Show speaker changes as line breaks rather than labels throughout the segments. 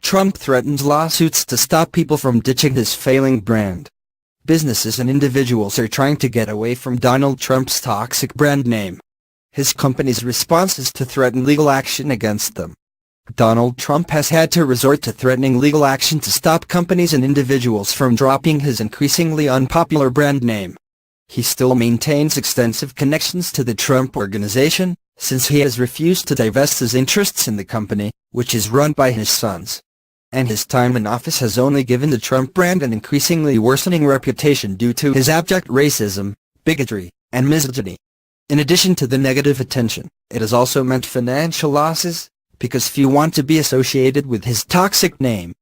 Trump threatens lawsuits to stop people from ditching his failing brand. Businesses and individuals are trying to get away from Donald Trump's toxic brand name. His company's response is to threaten legal action against them. Donald Trump has had to resort to threatening legal action to stop companies and individuals from dropping his increasingly unpopular brand name. He still maintains extensive connections to the Trump Organization, since he has refused to divest his interests in the company, which is run by his sons. And his time in office has only given the Trump brand an increasingly worsening reputation due to his abject racism, bigotry, and misogyny. In addition to the negative attention, it has also meant financial losses, because few want to be associated with his toxic name.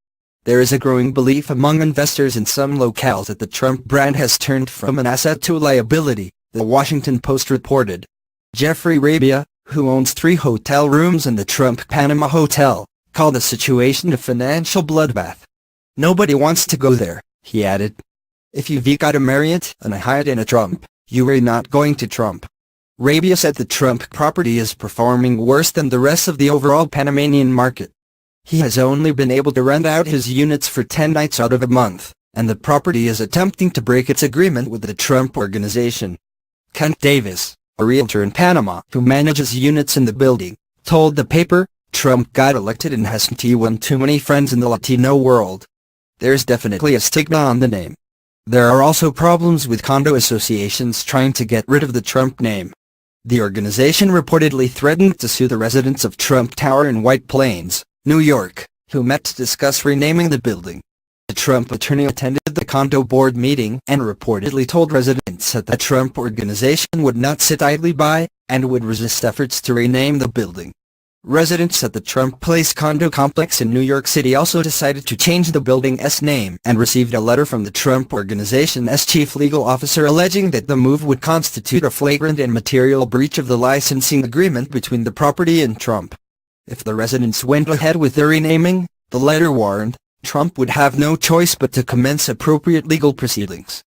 There is a growing belief among investors in some locales that the Trump brand has turned from an asset to a liability, The Washington Post reported. Jeffrey Rabia, who owns 3 hotel rooms in the Trump Panama Hotel, called the situation a financial bloodbath. "Nobody wants to go there," he added. "If you've got a Marriott and a Hyatt in a Trump, you are not going to Trump." Rabia said the Trump property is performing worse than the rest of the overall Panamanian market. He has only been able to rent out his units for 10 nights out of a month, and the property is attempting to break its agreement with the Trump Organization. Kent Davis, a realtor in Panama who manages units in the building, told the paper, "Trump got elected and hasn't he won too many friends in the Latino world. There's definitely a stigma on the name. There are also problems with condo associations trying to get rid of the Trump name." The organization reportedly threatened to sue the residents of Trump Tower in White Plains, New York, who met to discuss renaming the building. The Trump attorney attended the condo board meeting and reportedly told residents that the Trump Organization would not sit idly by, and would resist efforts to rename the building. Residents at the Trump Place condo complex in New York City also decided to change the building's name and received a letter from the Trump Organization's chief legal officer alleging that the move would constitute a flagrant and material breach of the licensing agreement between the property and Trump. If the residents went ahead with the renaming, the letter warned, Trump would have no choice but to commence appropriate legal proceedings.